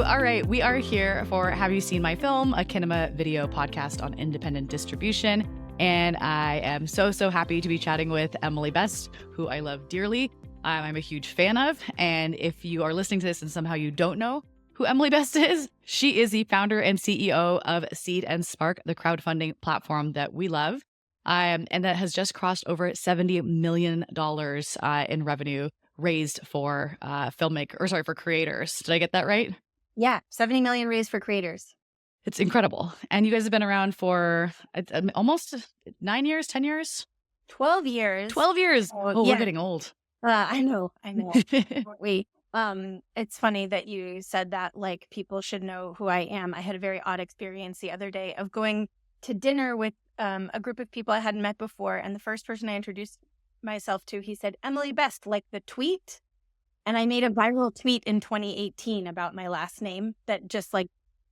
All right, we are here for Have You Seen My Film, a Kinema video podcast on independent distribution. And I am so happy to be chatting with Emily Best, who I love dearly. I'm a huge fan of. And if you are listening to this and somehow you don't know who Emily Best is, she is the founder and CEO of Seed&Spark, the crowdfunding platform that we love. And that has just crossed over $70 million in revenue raised for for creators. Did I get that right? Yeah, 70 million raised for creators. It's incredible. And you guys have been around for almost 9 years, 10 years? 12 years. 12 years. Yeah. We're getting old. I know. It's funny that you said that, like, people should know who I am. I had a very odd experience the other day of going to dinner with a group of people I hadn't met before. And the first person I introduced myself to, he said, Emily Best, like the tweet. And I made a viral tweet in 2018 about my last name that just, like,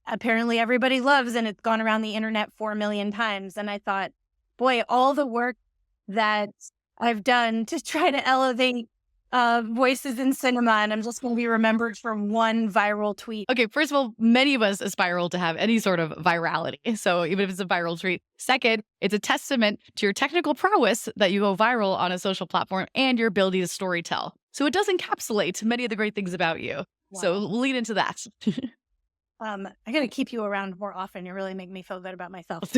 apparently everybody loves, and it's gone around the internet 4 million times. And I thought, boy, all the work that I've done to try to elevate voices in cinema, and I'm just going to be remembered for one viral tweet. Okay, first of all, many of us aspire to have any sort of virality. So even if it's a viral tweet. Second, it's a testament to your technical prowess that you go viral on a social platform and your ability to storytell. So it does encapsulate many of the great things about you. Wow. So we'll lead into that. I got to keep you around more often. You really make me feel good about myself.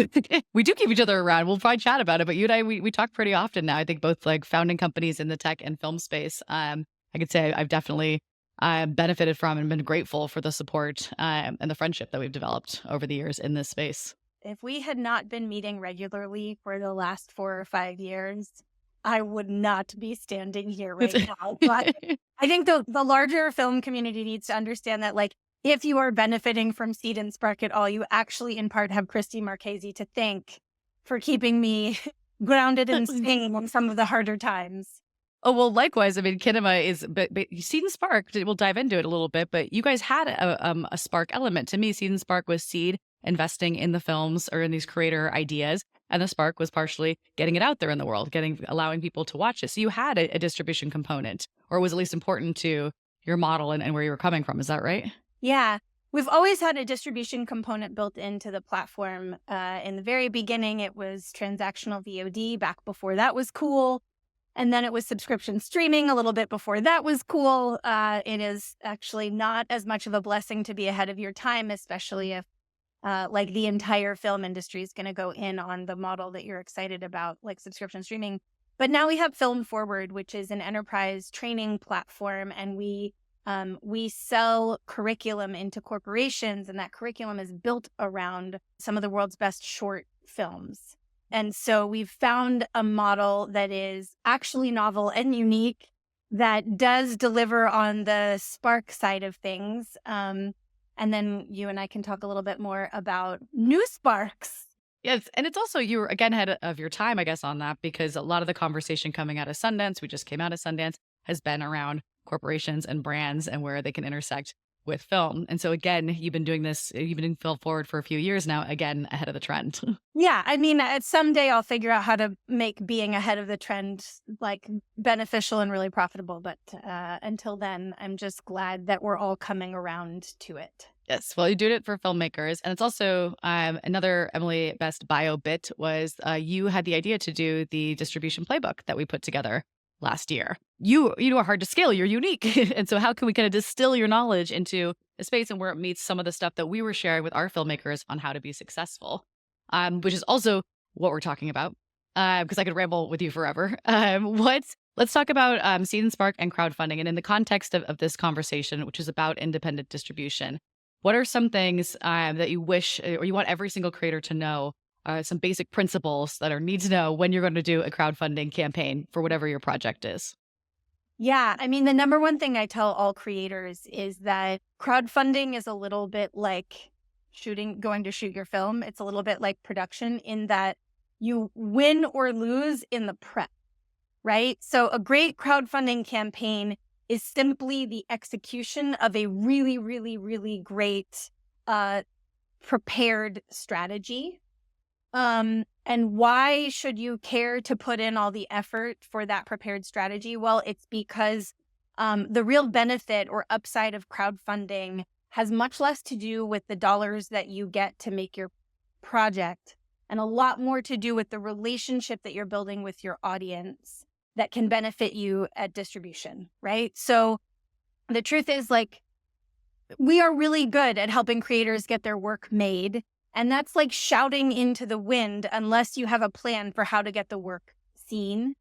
We do keep each other around. We'll probably chat about it, but you and I, we talk pretty often now. I think both, like, founding companies in the tech and film space. I could say I've definitely benefited from and been grateful for the support and the friendship that we've developed over the years in this space. If we had not been meeting regularly for the last 4 or 5 years, I would not be standing here right now. But I think the larger film community needs to understand that, like, if you are benefiting from Seed&Spark at all, you actually in part have Christy Marchese to thank for keeping me grounded and sane in some of the harder times. Oh, well, likewise. I mean, Kinema is, but Seed&Spark, we'll dive into it a little bit, but you guys had a spark element. To me, Seed&Spark was Seed investing in the films or in these creator ideas. And the spark was partially getting it out there in the world, allowing people to watch it. So you had a distribution component, or was at least important to your model and where you were coming from. Is that right? Yeah. We've always had a distribution component built into the platform. In the very beginning, it was transactional VOD back before that was cool. And then it was subscription streaming a little bit before that was cool. It is actually not as much of a blessing to be ahead of your time, especially if like the entire film industry is going to go in on the model that you're excited about, like subscription streaming. But now we have Film Forward, which is an enterprise training platform, and we sell curriculum into corporations, and that curriculum is built around some of the world's best short films. And so we've found a model that is actually novel and unique, that does deliver on the spark side of things. And then you and I can talk a little bit more about new sparks. Yes. And it's also, you were again ahead of your time, I guess, on that, because a lot of the conversation coming out of Sundance, we just came out of Sundance, has been around corporations and brands and where they can intersect with film. And so again, you've been doing this, you've been in Film Forward for a few years now, again, ahead of the trend. Yeah. I mean, someday I'll figure out how to make being ahead of the trend, like, beneficial and really profitable. But until then, I'm just glad that we're all coming around to it. Yes. Well, you did it for filmmakers. And it's also another Emily Best bio bit was you had the idea to do the distribution playbook that we put together last year. You are hard to scale. You're unique. And so how can we kind of distill your knowledge into a space and where it meets some of the stuff that we were sharing with our filmmakers on how to be successful, which is also what we're talking about, because I could ramble with you forever. Let's talk about Seed&Spark and crowdfunding. And in the context of this conversation, which is about independent distribution, what are some things that you wish or you want every single creator to know? Some basic principles that are need to know when you're going to do a crowdfunding campaign for whatever your project is. Yeah. I mean, the number one thing I tell all creators is that crowdfunding is a little bit like going to shoot your film. It's a little bit like production in that you win or lose in the prep, right? So a great crowdfunding campaign is simply the execution of a really, really, really great prepared strategy. And why should you care to put in all the effort for that prepared strategy? Well, it's because the real benefit or upside of crowdfunding has much less to do with the dollars that you get to make your project and a lot more to do with the relationship that you're building with your audience that can benefit you at distribution, right? So the truth is, like, we are really good at helping creators get their work made. And that's like shouting into the wind unless you have a plan for how to get the work seen.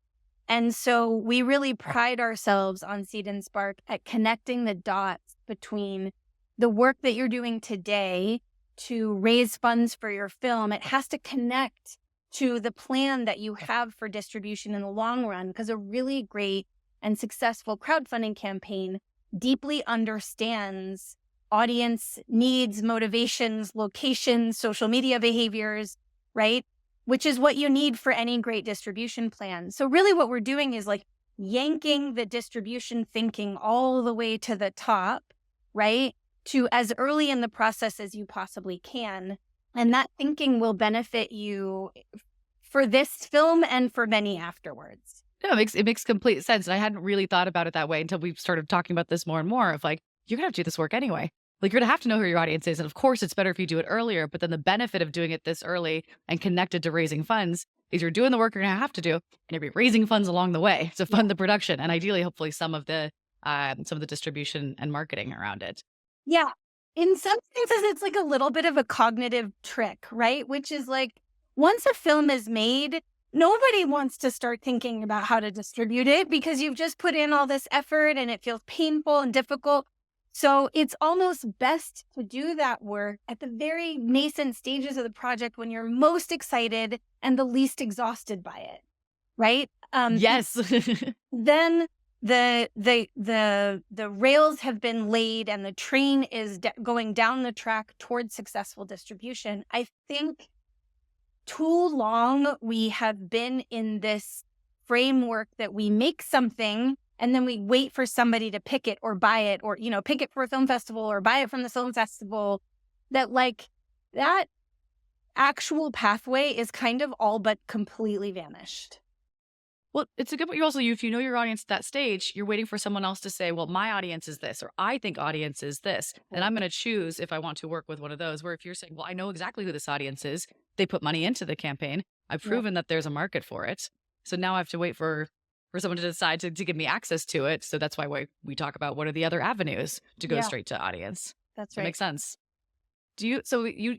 And so we really pride ourselves on Seed and Spark at connecting the dots between the work that you're doing today to raise funds for your film. It has to connect to the plan that you have for distribution in the long run, because a really great and successful crowdfunding campaign deeply understands audience needs, motivations, locations, social media behaviors, right? Which is what you need for any great distribution plan. So really what we're doing is like yanking the distribution thinking all the way to the top, right? To as early in the process as you possibly can. And that thinking will benefit you for this film and for many afterwards. No, it makes complete sense. And I hadn't really thought about it that way until we started talking about this more and more of like, you're going to have to do this work anyway. Like, you're going to have to know who your audience is. And of course, it's better if you do it earlier. But then the benefit of doing it this early and connected to raising funds is you're doing the work you're going to have to do, and you'll be raising funds along the way to fund the production and ideally, hopefully, some of the distribution and marketing around it. Yeah. In some senses, it's like a little bit of a cognitive trick, right? Which is like, once a film is made, nobody wants to start thinking about how to distribute it because you've just put in all this effort and it feels painful and difficult. So it's almost best to do that work at the very nascent stages of the project when you're most excited and the least exhausted by it, right? Yes. Then the rails have been laid and the train is going down the track towards successful distribution. I think too long we have been in this framework that we make something and then we wait for somebody to pick it or buy it or, pick it for a film festival or buy it from the film festival, that like that actual pathway is kind of all but completely vanished. Well, it's a good point. If you know your audience at that stage, you're waiting for someone else to say, well, my audience is this, or I think audience is this. And I'm going to choose if I want to work with one of those. Where if you're saying, well, I know exactly who this audience is, they put money into the campaign, I've proven that there's a market for it. So now I have to wait for someone to decide to give me access to it. So that's why we talk about what are the other avenues to go straight to audience. That's That right. makes sense. You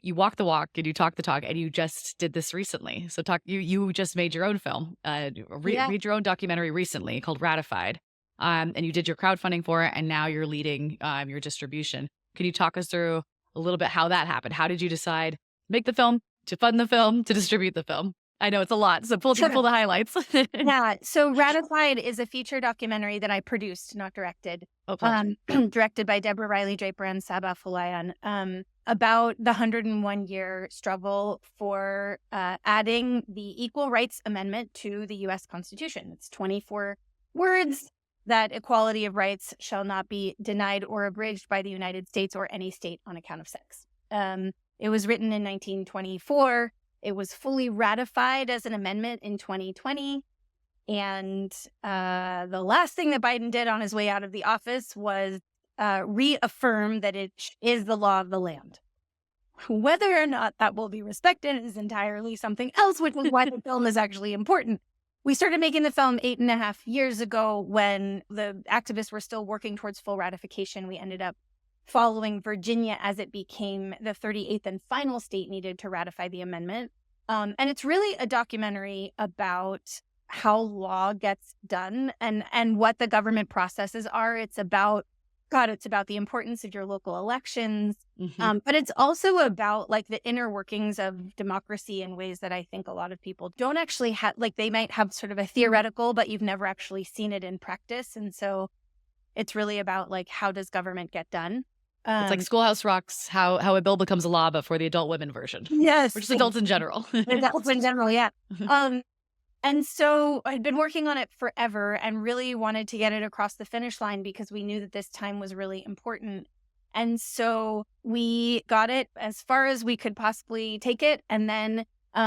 walk the walk and you talk the talk, and you just did this recently. So you just made your own film, made your own documentary recently called Ratified, and you did your crowdfunding for it, and now you're leading your distribution. Can you talk us through a little bit how that happened? How did you decide to make the film, to fund the film, to distribute the film? I know it's a lot, so pull the highlights. Yeah. So Ratified is a feature documentary that I produced, not directed. Okay. Directed by Deborah Riley Draper and Sabah Fulayan, about the 101-year struggle for adding the Equal Rights Amendment to the U.S. Constitution. It's 24 words: that equality of rights shall not be denied or abridged by the United States or any state on account of sex. It was written in 1924. It was fully ratified as an amendment in 2020. And the last thing that Biden did on his way out of the office was reaffirm that it is the law of the land. Whether or not that will be respected is entirely something else, which is why the film is actually important. We started making the film 8.5 years ago when the activists were still working towards full ratification. We ended up following Virginia as it became the 38th and final state needed to ratify the amendment. And it's really a documentary about how law gets done and what the government processes are. It's about the importance of your local elections. But it's also about like the inner workings of democracy in ways that I think a lot of people don't actually have. Like, they might have sort of a theoretical, but you've never actually seen it in practice. And so it's really about like, how does government get done? It's like Schoolhouse Rock's how a bill becomes a law, but for the adult women version. Yes. Or just adults in general. Adults in general, yeah. And so I'd been working on it forever and really wanted to get it across the finish line because we knew that this time was really important. And so we got it as far as we could possibly take it. And then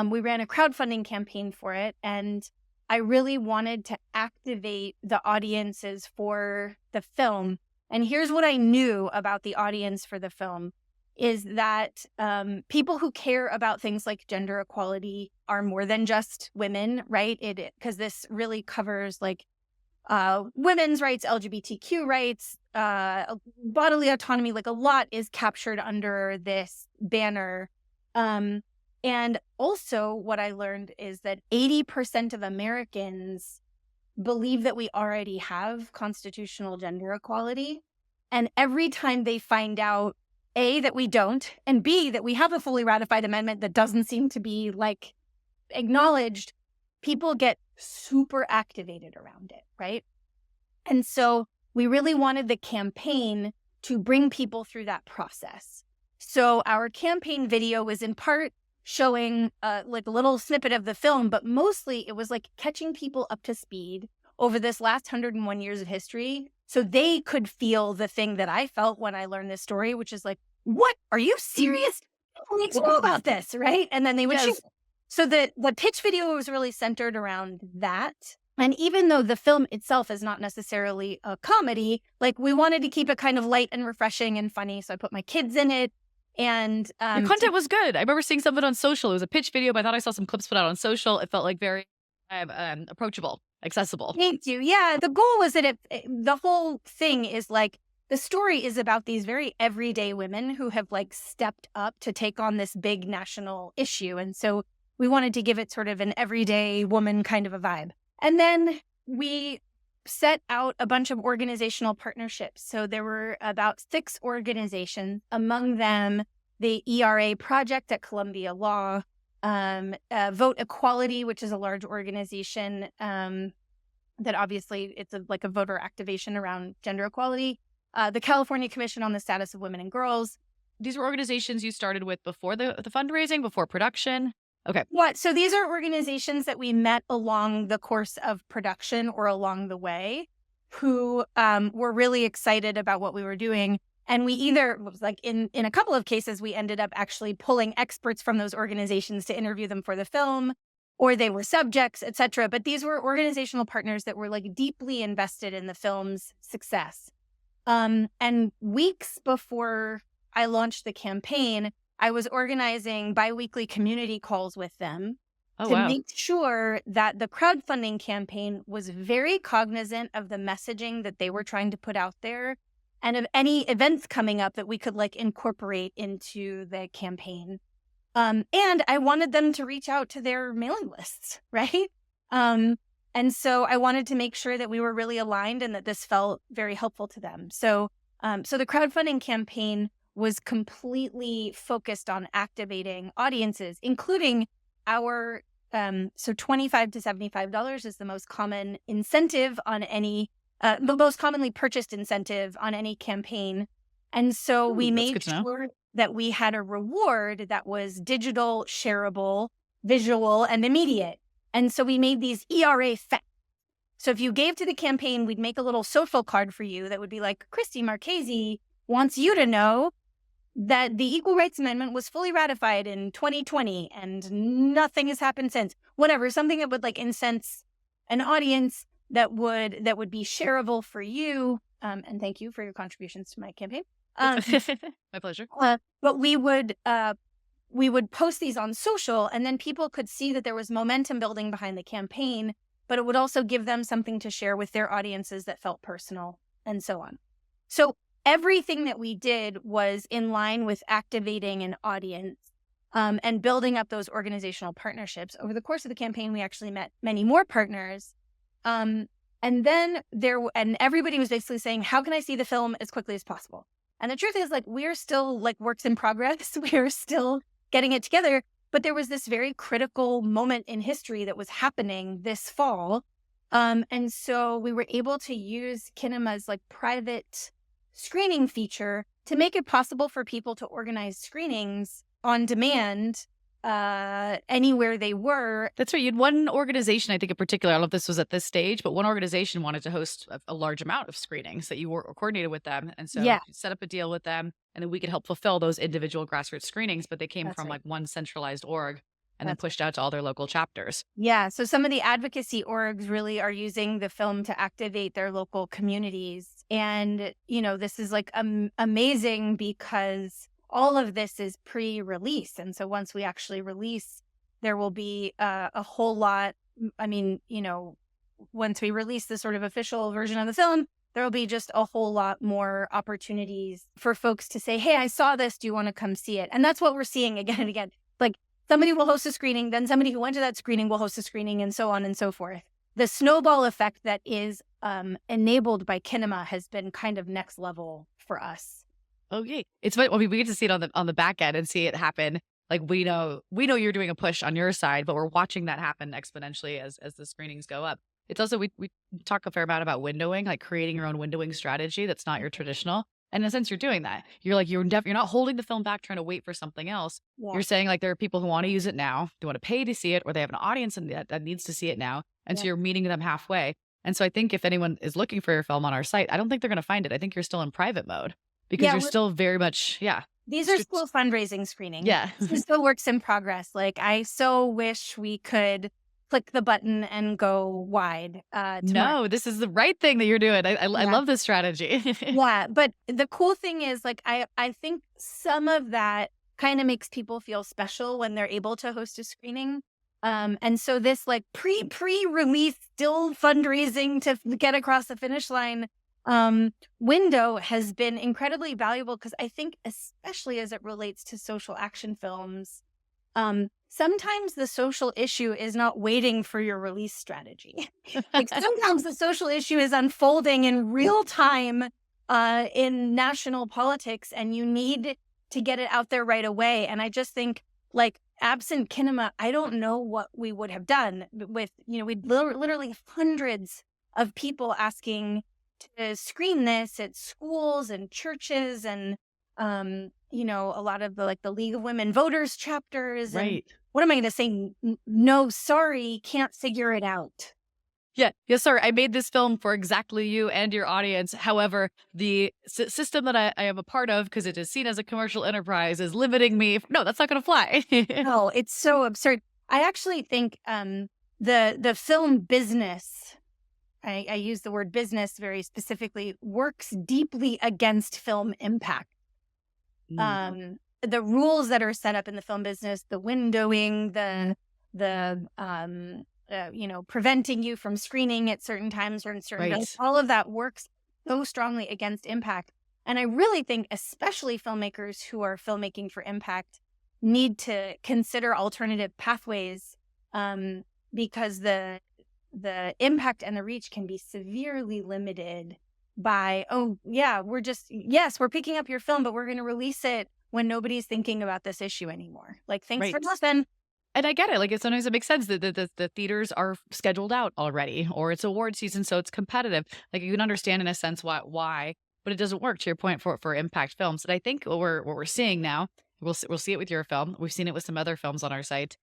we ran a crowdfunding campaign for it. And I really wanted to activate the audiences for the film And here's what I knew about the audience for the film is that people who care about things like gender equality are more than just women, right? Because this really covers like women's rights, LGBTQ rights, bodily autonomy, like a lot is captured under this banner. And also what I learned is that 80% of Americans believe that we already have constitutional gender equality. And every time they find out, A, that we don't, and B, that we have a fully ratified amendment that doesn't seem to be like acknowledged, people get super activated around it, right? And so we really wanted the campaign to bring people through that process. So our campaign video was in part showing like a little snippet of the film, but mostly it was like catching people up to speed over this last 101 years of history so they could feel the thing that I felt when I learned this story, which is like, what? Are you serious? People need to know about this, right? And then they would shoot. So the pitch video was really centered around that. And even though the film itself is not necessarily a comedy, like we wanted to keep it kind of light and refreshing and funny. So I put my kids in it. And your content was good. I remember seeing some of it on social. It was a pitch video, but I thought I saw some clips put out on social. It felt like very approachable, accessible. Thank you. Yeah. The goal was that the whole thing is like, the story is about these very everyday women who have like stepped up to take on this big national issue. And so we wanted to give it sort of an everyday woman kind of a vibe. And then we set out a bunch of organizational partnerships. So there were about 6 organizations, among them the ERA Project at Columbia Law, Vote Equality, which is a large organization that obviously it's like a voter activation around gender equality, the California Commission on the Status of Women and Girls. These were organizations you started with before the fundraising, before production? Okay. So these are organizations that we met along the course of production or along the way who were really excited about what we were doing. And we either, like in a couple of cases, we ended up actually pulling experts from those organizations to interview them for the film, or they were subjects, et cetera. But these were organizational partners that were like deeply invested in the film's success. And weeks before I launched the campaign, I was organizing biweekly community calls with them make sure that the crowdfunding campaign was very cognizant of the messaging that they were trying to put out there and of any events coming up that we could like incorporate into the campaign. And I wanted them to reach out to their mailing lists, right? And so I wanted to make sure that we were really aligned and that this felt very helpful to them. So the crowdfunding campaign was completely focused on activating audiences, including our, so $25 to $75 is the most common incentive on any, the most commonly purchased incentive on any campaign. And so we made sure that we had a reward that was digital, shareable, visual, and immediate. And so we made these ERA facts. So if you gave to the campaign, we'd make a little social card for you that would be like, Christy Marchese wants you to know that the Equal Rights Amendment was fully ratified in 2020 and nothing has happened since. Whatever, something that would like incense an audience that would be shareable for you. And thank you for your contributions to my campaign. My pleasure. But we would post these on social, and then people could see that there was momentum building behind the campaign, but it would also give them something to share with their audiences that felt personal and so on. So everything that we did was in line with activating an audience and building up those organizational partnerships. Over the course of the campaign, we actually met many more partners. And then everybody was basically saying, how can I see the film as quickly as possible? And the truth is, like, we're still like works in progress. We're still getting it together. But there was this very critical moment in history that was happening this fall. And so we were able to use Kinema's like private screening feature to make it possible for people to organize screenings on demand anywhere they were. That's right. You had one organization, I think in particular, I don't know if this was at this stage, but one organization wanted to host a large amount of screenings that you were coordinated with them. And so you set up a deal with them and then we could help fulfill those individual grassroots screenings, but they came from like one centralized org. and then pushed out to all their local chapters. Yeah. So some of the advocacy orgs really are using the film to activate their local communities. And, this is like amazing because all of this is pre-release. And so once we actually release, there will be a whole lot. I mean, once we release the sort of official version of the film, there will be just a whole lot more opportunities for folks to say, hey, I saw this. Do you want to come see it? And that's what we're seeing again and again. Like somebody will host a screening, then somebody who went to that screening will host a screening, and so on and so forth. The snowball effect that is enabled by Kinema has been kind of next level for us. Oh, yeah. It's fun. I mean, we get to see it on the back end and see it happen. Like we know you're doing a push on your side, but we're watching that happen exponentially as the screenings go up. It's also, we talk a fair amount about windowing, like creating your own windowing strategy that's not your traditional. And in a sense, you're doing that. You're like, you're not holding the film back trying to wait for something else. Yeah. You're saying like there are people who want to use it now, they want to pay to see it, or they have an audience that needs to see it now. And so you're meeting them halfway. And so I think if anyone is looking for your film on our site, I don't think they're going to find it. I think you're still in private mode because you're still very much, These are still fundraising screenings. Yeah. This still works in progress. Like I so wish we could click the button and go wide. No, this is the right thing that you're doing. I love this strategy. Yeah. But the cool thing is like, I think some of that kind of makes people feel special when they're able to host a screening. And so this like pre-release still fundraising to get across the finish line window has been incredibly valuable because I think especially as it relates to social action films, sometimes the social issue is not waiting for your release strategy. Like sometimes the social issue is unfolding in real time in national politics, and you need to get it out there right away. And I just think like absent Kinema, I don't know what we would have done with, we'd literally hundreds of people asking to screen this at schools and churches and, a lot of the League of Women Voters chapters. Right. And what am I going to say? No, sorry, can't figure it out. Yeah. Yes, sir. I made this film for exactly you and your audience. However, the system that I am a part of, because it is seen as a commercial enterprise, is limiting me. No, that's not going to fly. No, it's so absurd. I actually think the film business, I use the word business very specifically, works deeply against film impact. The rules that are set up in the film business, the windowing, preventing you from screening at certain times or in certain days, all of that works so strongly against impact. And I really think especially filmmakers who are filmmaking for impact need to consider alternative pathways because the impact and the reach can be severely limited by, we're picking up your film, but we're going to release it when nobody's thinking about this issue anymore. Like, thanks for nothing. And I get it. Like, sometimes it makes sense that the theaters are scheduled out already, or it's award season, so it's competitive. Like, you can understand in a sense why, but it doesn't work to your point for impact films. And I think what we're seeing now, we'll see it with your film. We've seen it with some other films on our site.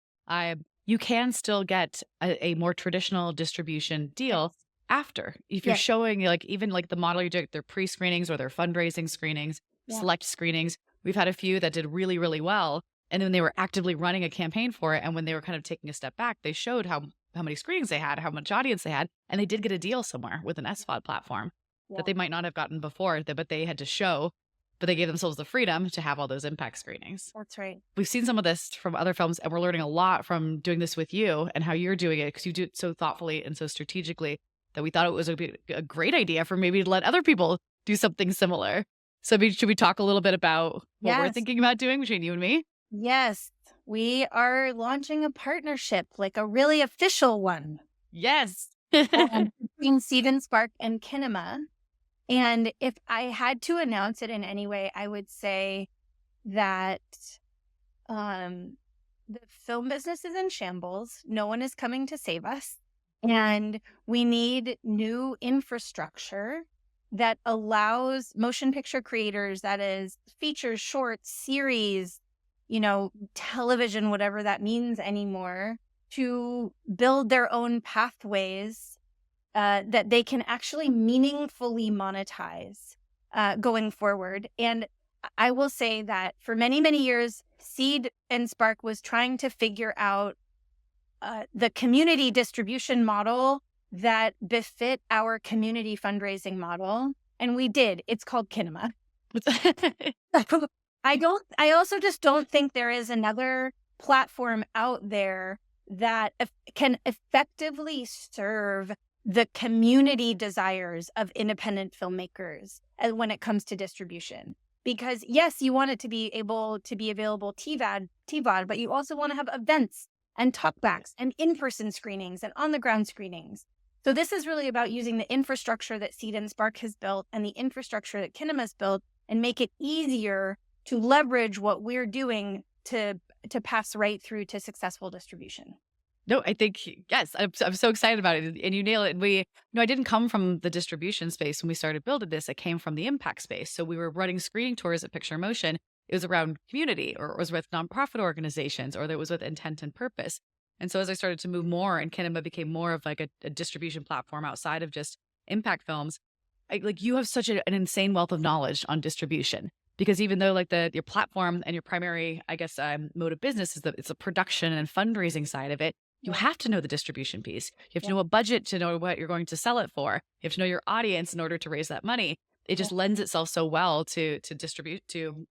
You can still get a more traditional distribution deal after if you're showing even the model you do, their pre-screenings or their fundraising screenings, select screenings. We've had a few that did really, really well. And then they were actively running a campaign for it. And when they were kind of taking a step back, they showed how many screenings they had, how much audience they had. And they did get a deal somewhere with an SVOD platform that they might not have gotten before, but they had to show, but they gave themselves the freedom to have all those impact screenings. That's right. We've seen some of this from other films, and we're learning a lot from doing this with you and how you're doing it, because you do it so thoughtfully and so strategically that we thought it was a great idea for maybe to let other people do something similar. So should we talk a little bit about what we're thinking about doing between you and me? Yes, we are launching a partnership, like a really official one. Yes. Between Seed&Spark and Kinema. And if I had to announce it in any way, I would say that the film business is in shambles. No one is coming to save us. And we need new infrastructure that allows motion picture creators, that is features, shorts, series, television, whatever that means anymore, to build their own pathways that they can actually meaningfully monetize going forward. And I will say that for many, many years, Seed and Spark was trying to figure out the community distribution model that befit our community fundraising model. And we did. It's called Kinema. I also just don't think there is another platform out there that can effectively serve the community desires of independent filmmakers when it comes to distribution. Because yes, you want it to be able to be available TVOD, but you also want to have events and talkbacks and in-person screenings and on-the-ground screenings. So this is really about using the infrastructure that Seed and Spark has built and the infrastructure that Kinema's built and make it easier to leverage what we're doing to pass right through to successful distribution. No, I think, yes, I'm so excited about it. And you nail it. I didn't come from the distribution space when we started building this. I came from the impact space. So we were running screening tours at Picture Motion. It was around community, or it was with nonprofit organizations, or it was with intent and purpose. And so as I started to move more and Kinema became more of like a distribution platform outside of just impact films, you have such an insane wealth of knowledge on distribution. Because even though like your platform and your primary, I guess, mode of business is it's a production and fundraising side of it, you have to know the distribution piece. You have to know a budget to know what you're going to sell it for. You have to know your audience in order to raise that money. It just lends itself so well to distribute, to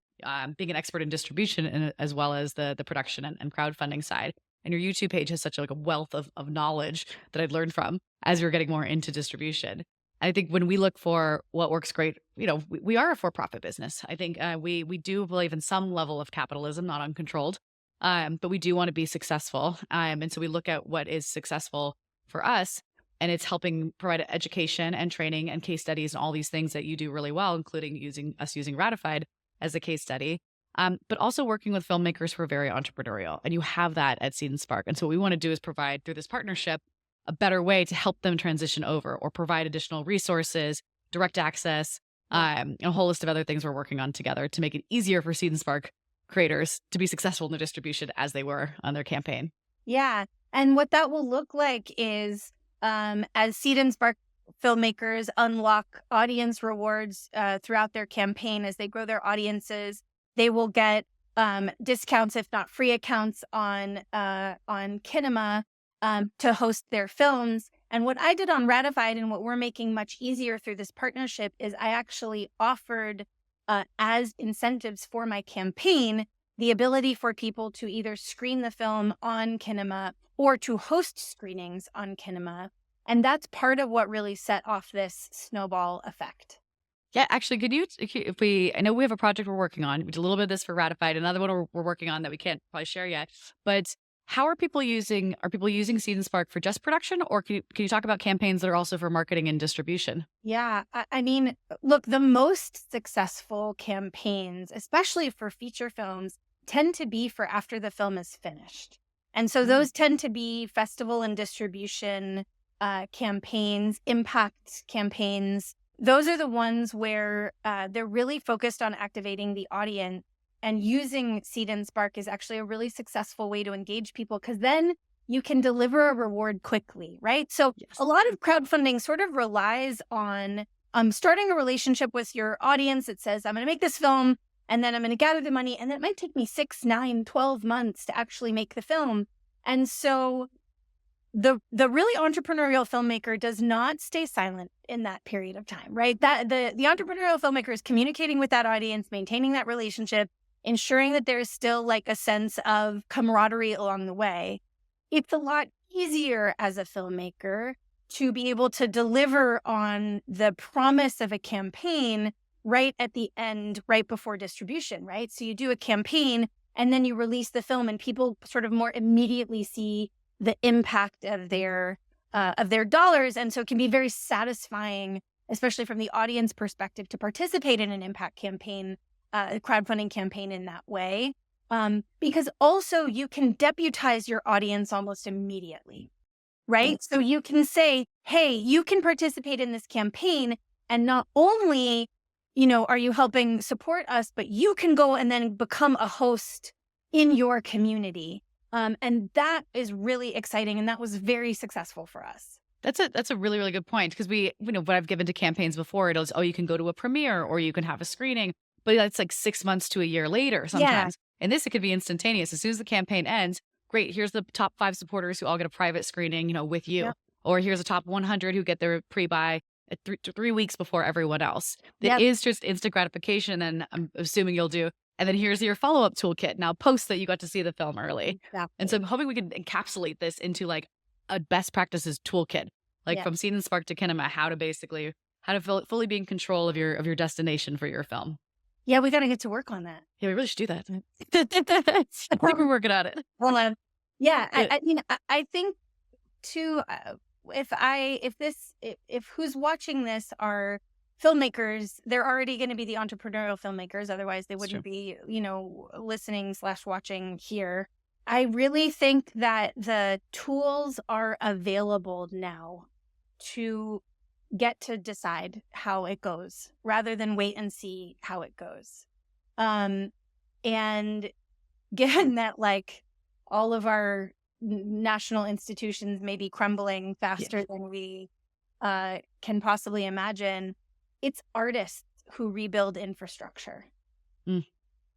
being an expert in distribution, and as well as the production and crowdfunding side. And your YouTube page has such a wealth of knowledge that I've learned from as you're getting more into distribution. I think when we look for what works great, we are a for-profit business. I think we do believe in some level of capitalism, not uncontrolled, but we do want to be successful. And so we look at what is successful for us, and it's helping provide education and training and case studies and all these things that you do really well, including using Ratified as a case study. But also working with filmmakers who are very entrepreneurial, and you have that at Seed and Spark. And so what we want to do is provide through this partnership a better way to help them transition over, or provide additional resources, direct access, and a whole list of other things we're working on together to make it easier for Seed and Spark creators to be successful in their distribution as they were on their campaign. Yeah. And what that will look like is as Seed and Spark filmmakers unlock audience rewards throughout their campaign, as they grow their audiences, they will get discounts, if not free accounts on Kinema to host their films. And what I did on Ratified, and what we're making much easier through this partnership, is I actually offered as incentives for my campaign the ability for people to either screen the film on Kinema or to host screenings on Kinema. And that's part of what really set off this snowball effect. Yeah, actually, I know we have a project we're working on. We did a little bit of this for Ratified, another one we're working on that we can't probably share yet. But how are people using Seed and Spark for just production, or can you talk about campaigns that are also for marketing and distribution? Yeah, I mean, look, the most successful campaigns, especially for feature films, tend to be for after the film is finished. And so those tend to be festival and distribution campaigns, impact campaigns. Those are the ones where they're really focused on activating the audience, and using Seed and Spark is actually a really successful way to engage people, because then you can deliver a reward quickly, right? So a lot of crowdfunding sort of relies on starting a relationship with your audience. It says, I'm going to make this film, and then I'm going to gather the money, and then it might take me 6, 9, 12 months to actually make the film. And so the really entrepreneurial filmmaker does not stay silent in that period of time, right? That the entrepreneurial filmmaker is communicating with that audience, maintaining that relationship, ensuring that there's still like a sense of camaraderie along the way. It's a lot easier as a filmmaker to be able to deliver on the promise of a campaign right at the end, right before distribution, right? So you do a campaign and then you release the film, and people sort of more immediately see the impact of their dollars. And so it can be very satisfying, especially from the audience perspective, to participate in an impact campaign, a crowdfunding campaign in that way. Because also you can deputize your audience almost immediately, right? So you can say, hey, you can participate in this campaign, and not only, are you helping support us, but you can go and then become a host in your community. And that is really exciting. And that was very successful for us. That's a really, really good point, because what I've given to campaigns before, you can go to a premiere or you can have a screening, but that's like 6 months to a year later sometimes. In this, it could be instantaneous. As soon as the campaign ends, great, here's the top 5 supporters who all get a private screening, with you. Yep. Or here's a top 100 who get their pre-buy at 3 weeks before everyone else. That Yep. is just instant gratification, and I'm assuming you'll do. And then here's your follow-up toolkit. Now post that you got to see the film early. And so I'm hoping we can encapsulate this into like a best practices toolkit, like from Seed&Spark to Kinema, how to fully be in control of your destination for your film. Yeah, we got to get to work on that. Yeah, we really should do that. I think we're working on it. Hold on. Yeah, I think too. If who's watching this are filmmakers, they're already going to be the entrepreneurial filmmakers. Otherwise, they wouldn't be, listening/watching here. I really think that the tools are available now to get to decide how it goes rather than wait and see how it goes. And given that like all of our national institutions may be crumbling faster than we can possibly imagine, it's artists who rebuild infrastructure,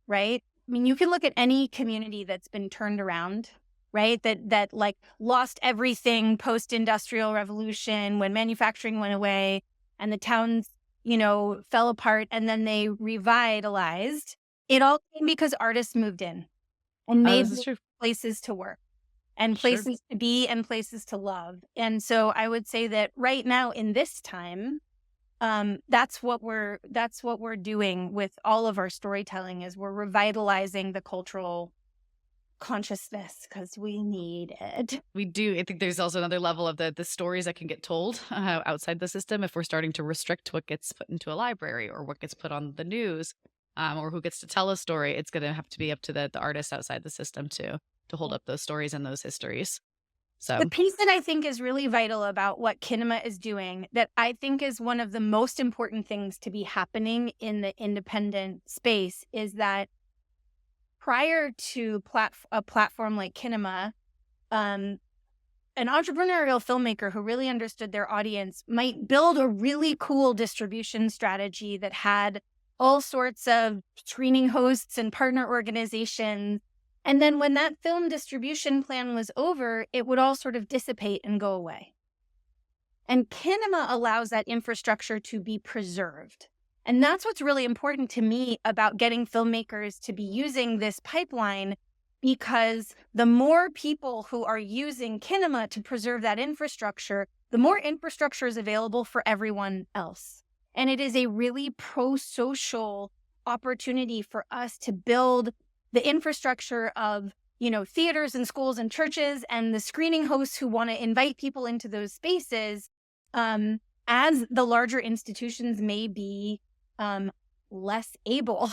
right? I mean, you can look at any community that's been turned around, right? That like lost everything post-industrial revolution when manufacturing went away and the towns, fell apart, and then they revitalized. It all came because artists moved in and made places to work and places to be and places to love. And so I would say that right now in this time, that's what we're doing with all of our storytelling, is we're revitalizing the cultural consciousness because we need it. We do. I think there's also another level of the stories that can get told outside the system. If we're starting to restrict what gets put into a library or what gets put on the news, or who gets to tell a story, it's going to have to be up to the artists outside the system to hold up those stories and those histories. So the piece that I think is really vital about what Kinema is doing, that I think is one of the most important things to be happening in the independent space, is that prior to a platform like Kinema, an entrepreneurial filmmaker who really understood their audience might build a really cool distribution strategy that had all sorts of screening hosts and partner organizations. And then when that film distribution plan was over, it would all sort of dissipate and go away. And Kinema allows that infrastructure to be preserved. And that's what's really important to me about getting filmmakers to be using this pipeline, because the more people who are using Kinema to preserve that infrastructure, the more infrastructure is available for everyone else. And it is a really pro-social opportunity for us to build the infrastructure of, theaters and schools and churches and the screening hosts who want to invite people into those spaces, as the larger institutions may be less able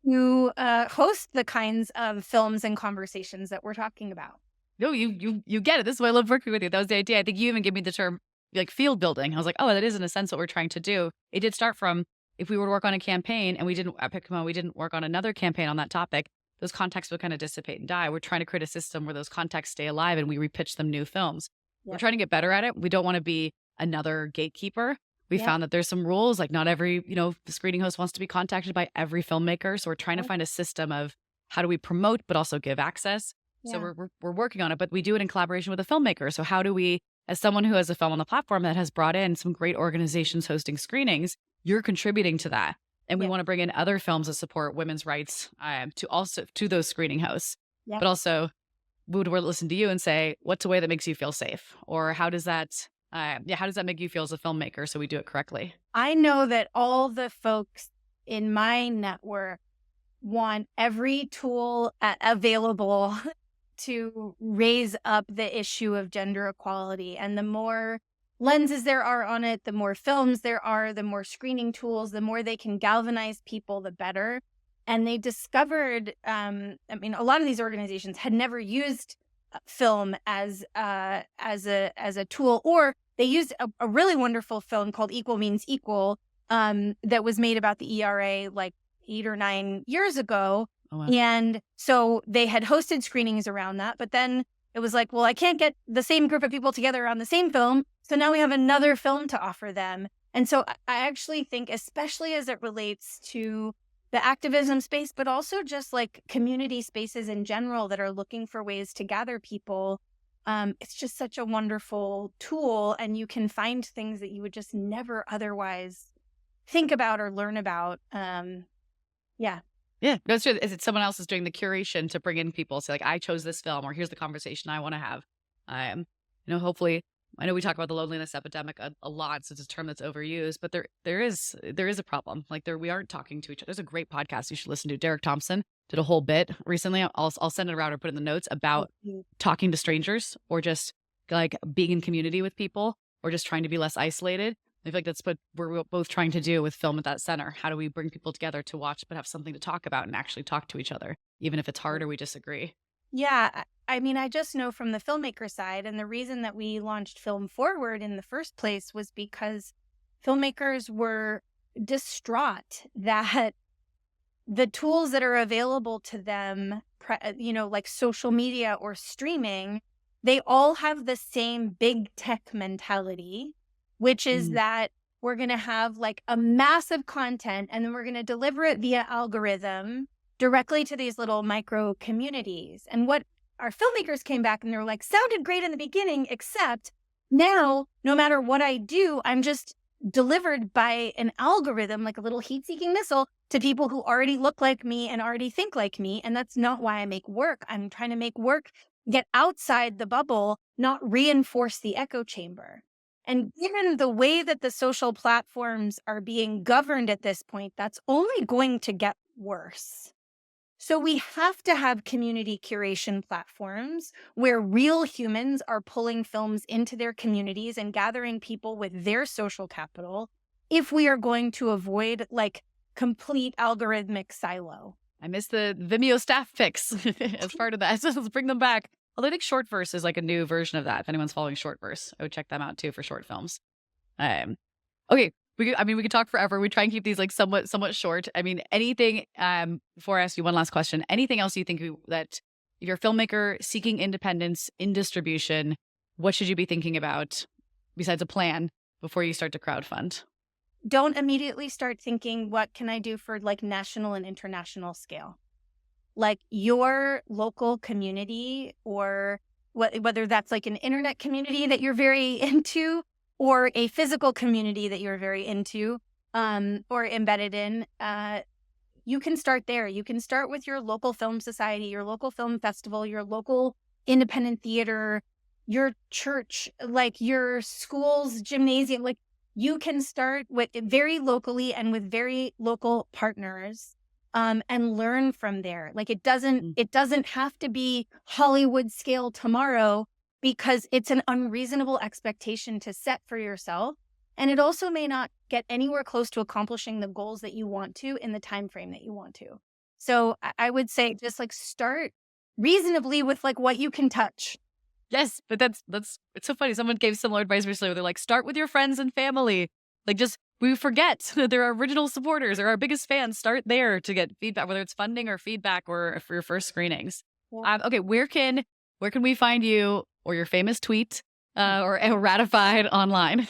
to host the kinds of films and conversations that we're talking about. No, you get it. This is why I love working with you. That was the idea. I think you even gave me the term like field building. I was like, oh, that is in a sense what we're trying to do. It did start from, if we were to work on a campaign and we didn't work on another campaign on that topic, those contexts would kind of dissipate and die. We're trying to create a system where those contexts stay alive and we repitch them new films. We're trying to get better at it. We don't want to be another gatekeeper. We found that there's some rules, like not every, screening host wants to be contacted by every filmmaker. So we're trying to find a system of how do we promote, but also give access. So we're working on it, but we do it in collaboration with a filmmaker. So how do we, as someone who has a film on the platform that has brought in some great organizations hosting screenings, you're contributing to that. And we want to bring in other films that support women's rights to those screening hosts. But also, we would listen to you and say, what's a way that makes you feel safe? Or how does that make you feel as a filmmaker so we do it correctly? I know that all the folks in my network want every tool available to raise up the issue of gender equality. And the more lenses there are on it, the more films there are, the more screening tools, the more they can galvanize people, the better. And they discovered, a lot of these organizations had never used film as a tool, or they used a really wonderful film called Equal Means Equal, that was made about the ERA like 8 or 9 years ago. Oh, wow. And so they had hosted screenings around that, but then it was like, well, I can't get the same group of people together on the same film. So now we have another film to offer them. And so I actually think, especially as it relates to the activism space, but also just like community spaces in general that are looking for ways to gather people. It's just such a wonderful tool, and you can find things that you would just never otherwise think about or learn about. Yeah. Yeah, that's true. Is it someone else is doing the curation to bring in people? So like, I chose this film, or here's the conversation I want to have. Hopefully, I know we talk about the loneliness epidemic a lot, so it's a term that's overused, but there is a problem. Like we aren't talking to each other. There's a great podcast you should listen to. Derek Thompson did a whole bit recently. I'll send it around or put it in the notes about talking to strangers, or just like being in community with people, or just trying to be less isolated. I feel like that's what we're both trying to do with Film at that center. How do we bring people together to watch, but have something to talk about and actually talk to each other, even if it's hard or we disagree? Yeah, I mean, I just know from the filmmaker side, and the reason that we launched Film Forward in the first place was because filmmakers were distraught that the tools that are available to them, like social media or streaming, they all have the same big tech mentality, which is that we're going to have like a massive content, and then we're going to deliver it via algorithm directly to these little micro communities. And what our filmmakers came back and they were like, sounded great in the beginning, except now, no matter what I do, I'm just delivered by an algorithm, like a little heat-seeking missile, to people who already look like me and already think like me. And that's not why I make work. I'm trying to make work get outside the bubble, not reinforce the echo chamber. And given the way that the social platforms are being governed at this point, that's only going to get worse. So we have to have community curation platforms where real humans are pulling films into their communities and gathering people with their social capital, if we are going to avoid like complete algorithmic silo. I miss the Vimeo staff picks as part of that. So let's bring them back. Although I think Shortverse is like a new version of that. If anyone's following Shortverse, I would check them out too for short films. Okay. We could talk forever. We try and keep these like somewhat short. I mean, anything, before I ask you one last question, anything else you think that if you're a filmmaker seeking independence in distribution, what should you be thinking about besides a plan before you start to crowdfund? Don't immediately start thinking, what can I do for like national and international scale? Like your local community, or whether that's like an internet community that you're very into, or a physical community that you're very into, or embedded in, you can start there. You can start with your local film society, your local film festival, your local independent theater, your church, like your school's gymnasium. Like you can start with very locally and with very local partners, and learn from there. Like it doesn't have to be Hollywood scale tomorrow, because it's an unreasonable expectation to set for yourself. And it also may not get anywhere close to accomplishing the goals that you want to in the time frame that you want to. So I would say just like start reasonably with like what you can touch. Yes, but that's it's so funny. Someone gave similar advice recently where they're like, start with your friends and family. Like we forget they're our original supporters or our biggest fans. Start there to get feedback, whether it's funding or feedback or for your first screenings. Yeah. Okay, where can we find you or your famous tweet or Ratified online?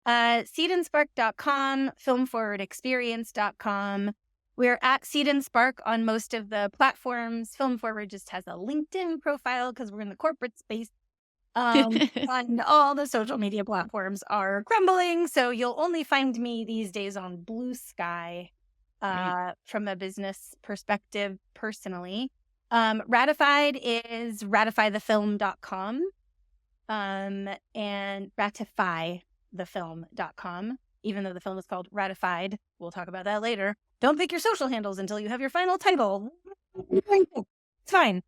Seed&Spark.com, filmforwardexperience.com. We're at Seed&Spark on most of the platforms. Film Forward just has a LinkedIn profile because we're in the corporate space. And all the social media platforms are crumbling, so you'll only find me these days on Blue Sky from a business perspective personally. Ratified is ratifythefilm.com, and ratifythefilm.com, even though the film is called Ratified. We'll talk about that later. Don't pick your social handles until you have your final title. It's fine.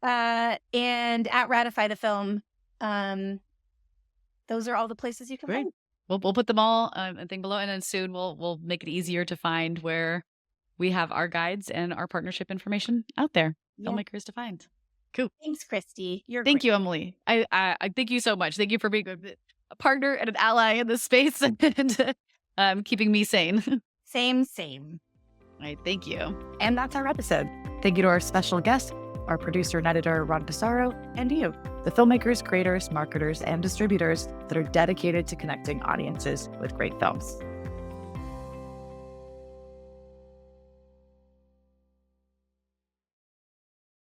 And at Ratify the Film, those are all the places you can find. We'll put them all I think below, and then soon we'll make it easier to find where we have our guides and our partnership information out there. Yeah. Filmmakers to find. Cool. Thanks, Christy. Thank you, Emily. I thank you so much. Thank you for being a partner and an ally in this space and keeping me sane. Same. All right, thank you. And that's our episode. Thank you to our special guest, our producer and editor, Ron Pissarro, and you, the filmmakers, creators, marketers, and distributors that are dedicated to connecting audiences with great films.